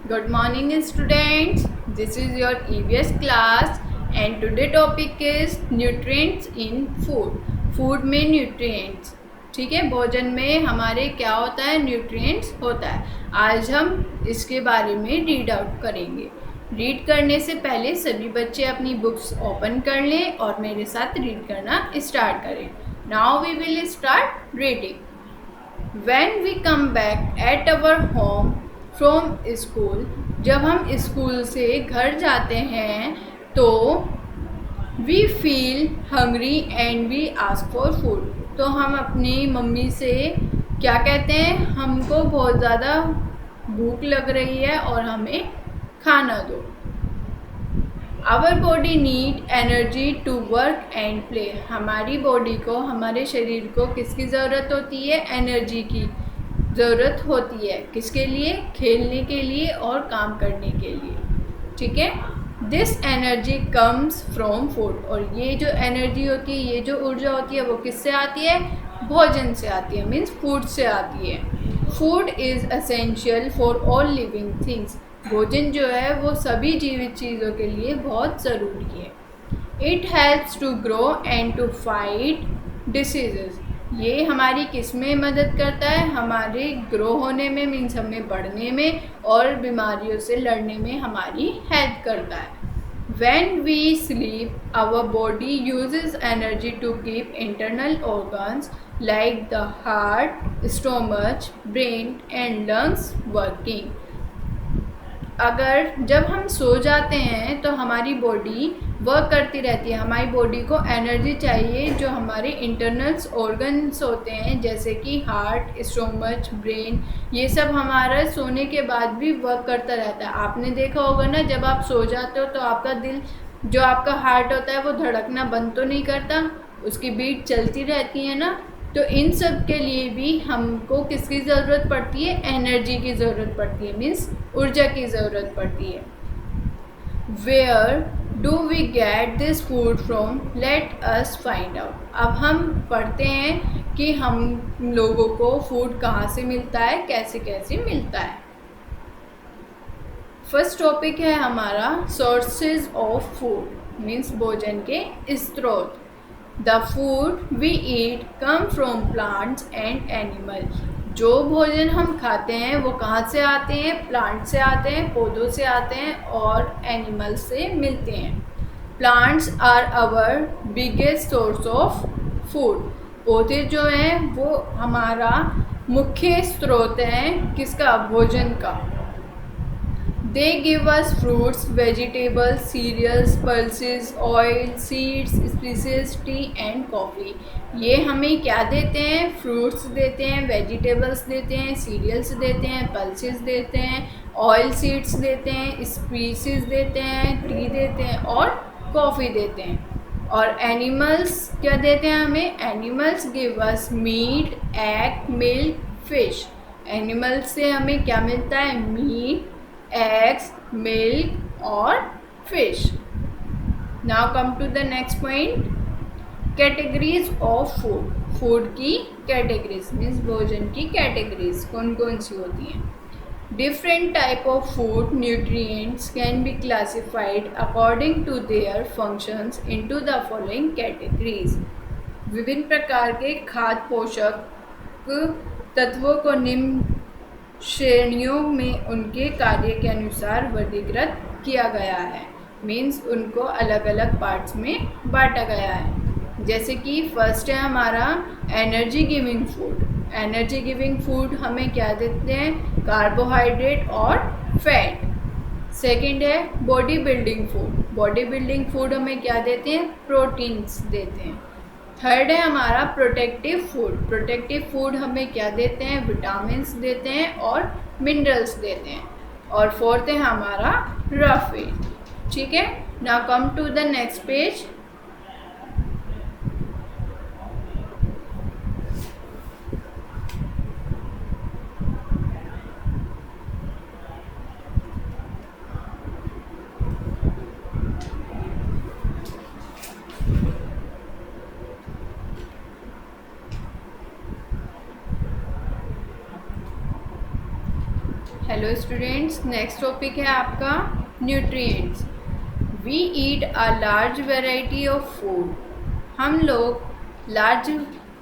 Good morning students. This is your EVS class and today topic is nutrients in food. Food में nutrients. ठीक है, भोजन में हमारे क्या होता है, न्यूट्रिएंट्स होता है. आज हम इसके बारे में रीड आउट करेंगे. रीड करने से पहले सभी बच्चे अपनी बुक्स ओपन कर लें और मेरे साथ रीड करना स्टार्ट करें. Now we will start reading. When we come back at our home from school, जब हम स्कूल से घर जाते हैं तो we feel hungry and we ask for food. तो हम अपनी मम्मी से क्या कहते हैं, हमको बहुत ज़्यादा भूख लग रही है और हमें खाना दो. Our body need energy to work and play. हमारी बॉडी को, हमारे शरीर को किसकी ज़रूरत होती है, एनर्जी की ज़रूरत होती है. किसके लिए, खेलने के लिए और काम करने के लिए. ठीक है, this energy comes from food. और ये जो एनर्जी होती है, ये जो ऊर्जा होती है, वो किससे आती है, भोजन से आती है, मीन्स फूड से आती है. Food is essential for all living things. भोजन जो है वो सभी जीवित चीज़ों के लिए बहुत ज़रूरी है. It helps to grow and to fight diseases. ये हमारी किस में मदद करता है, हमारे ग्रो होने में, मीन्स हमें बढ़ने में और बीमारियों से लड़ने में हमारी हेल्प करता है. When we sleep, our body uses energy to keep internal organs like the heart, stomach, brain and lungs working. अगर जब हम सो जाते हैं तो हमारी बॉडी वर्क करती रहती है. हमारी बॉडी को एनर्जी चाहिए. जो हमारे इंटरनल्स ऑर्गन्स होते हैं जैसे कि हार्ट, स्टोमच, ब्रेन, ये सब हमारा सोने के बाद भी वर्क करता रहता है. आपने देखा होगा ना, जब आप सो जाते हो तो आपका दिल, जो आपका हार्ट होता है, वो धड़कना बंद तो नहीं करता, उसकी बीट चलती रहती है ना. तो इन सब के लिए भी हमको किसकी ज़रूरत पड़ती है, एनर्जी की ज़रूरत पड़ती है, मीन्स ऊर्जा की ज़रूरत पड़ती है. Where do we get this food from, let us find out. अब हम पढ़ते हैं कि हम लोगों को फूड कहाँ से मिलता है, कैसे कैसे मिलता है. फर्स्ट टॉपिक है हमारा सोर्सेज ऑफ फूड, मीन्स भोजन के स्रोत. The food we eat come from plants and animals. जो भोजन हम खाते हैं वो कहाँ से आते हैं, प्लांट से आते हैं, पौधों से आते हैं और एनिमल से मिलते हैं. Plants are our biggest source of food. पौधे जो हैं वो हमारा मुख्य स्रोत हैं, किसका, भोजन का. They give us fruits, vegetables, cereals, pulses, oil, seeds, spices, tea and coffee. ये हमें क्या देते हैं, फ्रूट्स देते हैं, वेजिटेबल्स देते हैं, सीरियल्स देते हैं, पल्सेस देते हैं, ऑयल सीड्स देते हैं, स्पीसीज देते हैं, टी देते हैं और कॉफ़ी देते हैं. और एनिमल्स क्या देते हैं हमें, animals give us meat, egg, milk, fish. Animals से हमें क्या मिलता है, मीट, eggs, milk और fish. Now come to the next point. Categories of food. Food की categories means भोजन की categories कौन कौन सी होती हैं. Different type of food nutrients can be classified according to their functions into the following categories. विभिन्न प्रकार के खाद्य पोषक तत्वों को निम्न श्रेणियों में उनके कार्य के अनुसार वर्गीकृत किया गया है, मीन्स उनको अलग अलग पार्ट्स में बांटा गया है. जैसे कि फर्स्ट है हमारा energy giving food. Energy giving food हमें क्या देते हैं, कार्बोहाइड्रेट और फैट. सेकंड है body building food. Body building food हमें क्या देते हैं, प्रोटीन्स देते हैं. थर्ड है हमारा प्रोटेक्टिव फूड. प्रोटेक्टिव फूड हमें क्या देते हैं, विटामिन्स देते हैं और मिनरल्स देते हैं. और फोर्थ है हमारा रॉ फूड. ठीक है, now come to the next page. Hello hello students, next topic है आपका nutrients. We eat a large variety of food. हम लोग लार्ज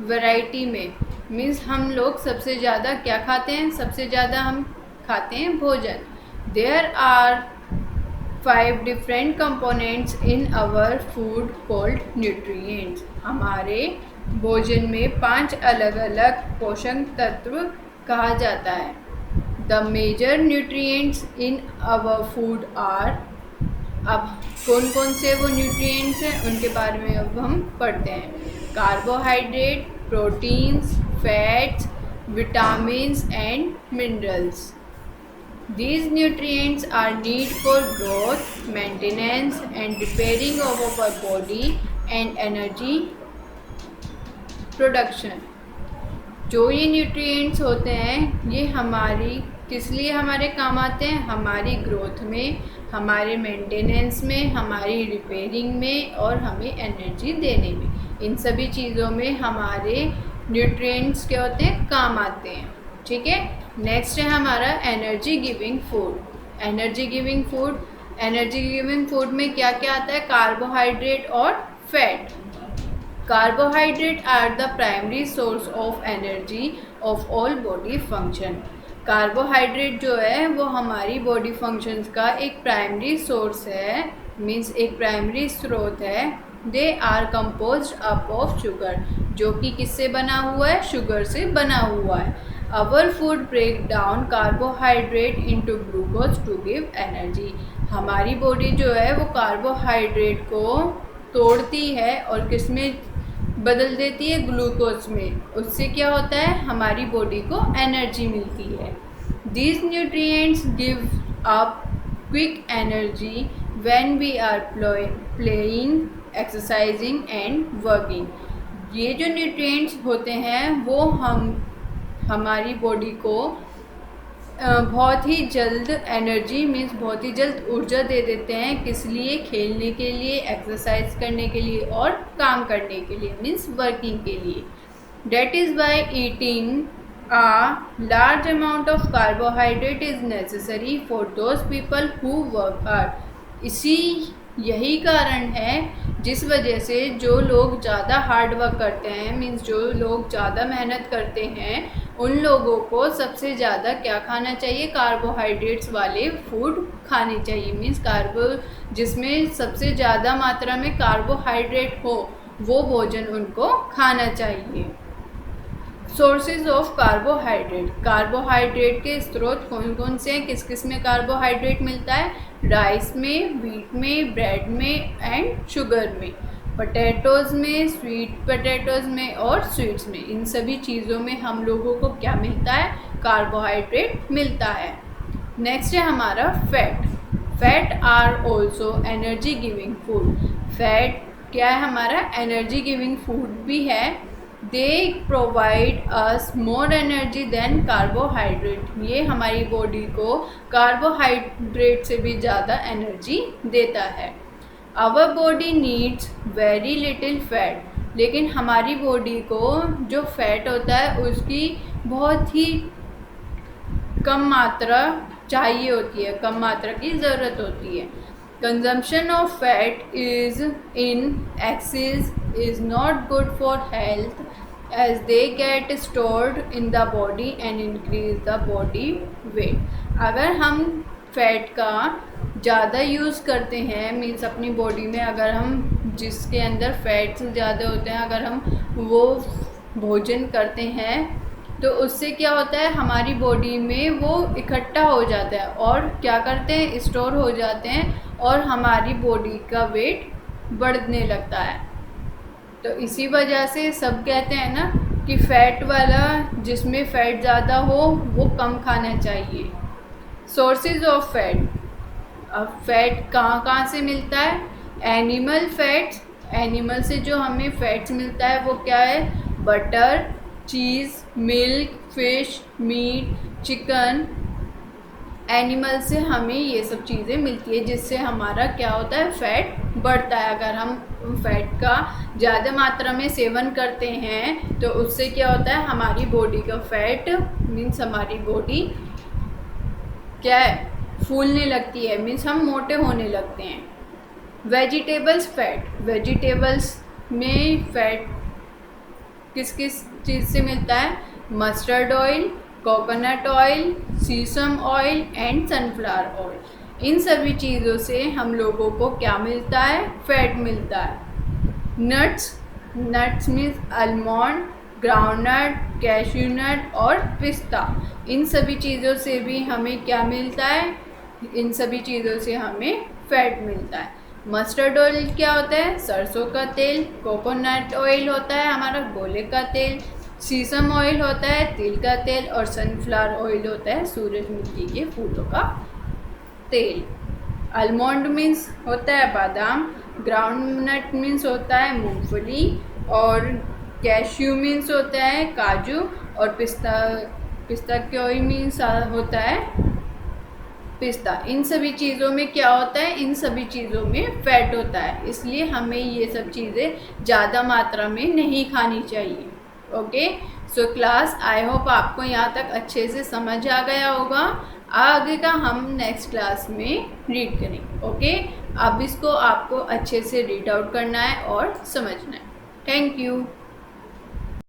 वैरायटी में मीन्स हम लोग सबसे ज़्यादा क्या खाते हैं? सबसे ज़्यादा हम खाते हैं भोजन। There are 5 different components in our food called nutrients. हमारे भोजन में 5 अलग अलग पोषक तत्व कहा जाता है। The major nutrients in our food are. अब कौन कौन से वो न्यूट्रिएंट्स हैं उनके बारे में अब हम पढ़ते हैं। Carbohydrate, proteins, fats, vitamins and minerals. These nutrients are needed for growth, maintenance and repairing of our body and energy production। जो ये न्यूट्रिएंट्स होते हैं ये हमारी किस लिए हमारे काम आते हैं? हमारी ग्रोथ में, हमारे मेंटेनेंस में, हमारी रिपेयरिंग में और हमें एनर्जी देने में। इन सभी चीज़ों में हमारे न्यूट्रिएंट्स क्या होते हैं? काम आते हैं। ठीक है। नेक्स्ट है हमारा energy giving food. Energy giving food में क्या क्या आता है? कार्बोहाइड्रेट और fat. Carbohydrate are the primary source of energy of all body function. Carbohydrate जो है वो हमारी बॉडी फंक्शंस का एक प्राइमरी सोर्स है, मीन्स एक प्राइमरी स्रोत है। They are composed up of sugar, जो कि किससे बना हुआ है? शुगर से बना हुआ है। Our food break down carbohydrate into glucose to give energy। हमारी बॉडी जो है वो कार्बोहाइड्रेट को तोड़ती है और किस में बदल देती है? ग्लूकोज में। उससे क्या होता है? हमारी बॉडी को एनर्जी मिलती है। These nutrients give up quick energy when we are playing, exercising and working। ये जो न्यूट्रिएंट्स होते हैं वो हमारी बॉडी को बहुत ही जल्द एनर्जी मीन्स बहुत ही जल्द ऊर्जा दे देते हैं। किस लिए? खेलने के लिए, एक्सरसाइज करने के लिए और काम करने के लिए, मीन्स वर्किंग के लिए। That is by eating a large amount of carbohydrate is necessary for those people who work hard. यही कारण है जिस वजह से जो लोग ज़्यादा हार्ड वर्क करते हैं, मीन्स जो लोग ज़्यादा मेहनत करते हैं, उन लोगों को सबसे ज़्यादा क्या खाना चाहिए? कार्बोहाइड्रेट्स वाले फूड खाने चाहिए। मीन्स जिसमें सबसे ज़्यादा मात्रा में कार्बोहाइड्रेट हो वो भोजन उनको खाना चाहिए। Sources of carbohydrate. कार्बोहाइड्रेट के स्रोत कौन कौन से हैं? किस किस में कार्बोहाइड्रेट मिलता है? राइस में, व्हीट में, ब्रेड में एंड शुगर में, पोटैटोज़ में, स्वीट पोटैटोज़ में और स्वीट्स में। इन सभी चीज़ों में हम लोगों को क्या मिलता है? कार्बोहाइड्रेट मिलता है। नेक्स्ट है हमारा fat. Fat are also energy giving food. Fat क्या है? हमारा एनर्जी गिविंग फूड भी है। They provide us more energy than carbohydrate. ये हमारी बॉडी को कार्बोहाइड्रेट से भी ज़्यादा एनर्जी देता है। Our body needs very little fat. लेकिन हमारी बॉडी को जो फैट होता है उसकी बहुत ही कम मात्रा चाहिए होती है, कम मात्रा की ज़रूरत होती है। Consumption of fat is in excess is not good for health as they get stored in the body and increase the body weight। अगर हम फैट का ज़्यादा यूज़ करते हैं, मीन्स अपनी बॉडी में अगर हम जिसके अंदर फैट्स ज़्यादा होते हैं अगर हम वो भोजन करते हैं तो उससे क्या होता है? हमारी बॉडी में वो इकट्ठा हो जाता है और क्या करते हैं? स्टोर हो जाते हैं और हमारी बॉडी का वेट बढ़ने लगता है। तो इसी वजह से सब कहते हैं ना कि फ़ैट वाला जिसमें फ़ैट ज़्यादा हो वो कम खाना चाहिए। Sources of fat. अब फैट कहाँ से मिलता है? Animal fats. एनिमल से जो हमें फैट्स मिलता है वो क्या है? Butter, cheese, milk, fish, meat, chicken. Animal से हमें ये सब चीज़ें मिलती है जिससे हमारा क्या होता है? फैट बढ़ता है। अगर हम फैट का ज़्यादा मात्रा में सेवन करते हैं तो उससे क्या होता है? हमारी बॉडी का फैट मीन्स हमारी बॉडी क्या है, फूलने लगती है, मीन्स हम मोटे होने लगते हैं। वेजिटेबल्स फैट, वेजिटेबल्स में फैट किस किस चीज़ से मिलता है, mustard oil, coconut oil, sesame oil and sunflower oil. इन सभी चीज़ों से हम लोगों को क्या मिलता है, फैट मिलता है। Nuts, nuts means almond, groundnut, cashew nut और पिस्ता। इन सभी चीज़ों से भी हमें क्या मिलता है, इन सभी चीज़ों से हमें फैट मिलता है। मस्टर्ड ऑयल क्या होता है, सरसों का तेल। कोकोनट ऑयल होता है हमारा गोले का तेल। सीसम ऑयल होता है तिल का तेल। और सनफ्लावर ऑयल होता है सूरजमुखी के फूलों का तेल। आलमंड मीन्स होता है बादाम। ग्राउंडनट मीन्स होता है मूंगफली। और कैश्यू मीन्स होता है काजू। और पिस्ताचियो मीन्स होता है पिस्ता। इन सभी चीज़ों में क्या होता है, इन सभी चीज़ों में फैट होता है, इसलिए हमें ये सब चीज़ें ज़्यादा मात्रा में नहीं खानी चाहिए। Okay, so class, I hope आपको यहाँ तक अच्छे से समझ आ गया होगा। आगे का हम नेक्स्ट क्लास में रीड करेंगे। ओके, अब इसको आपको अच्छे से रीड आउट करना है और समझना है। Thank you.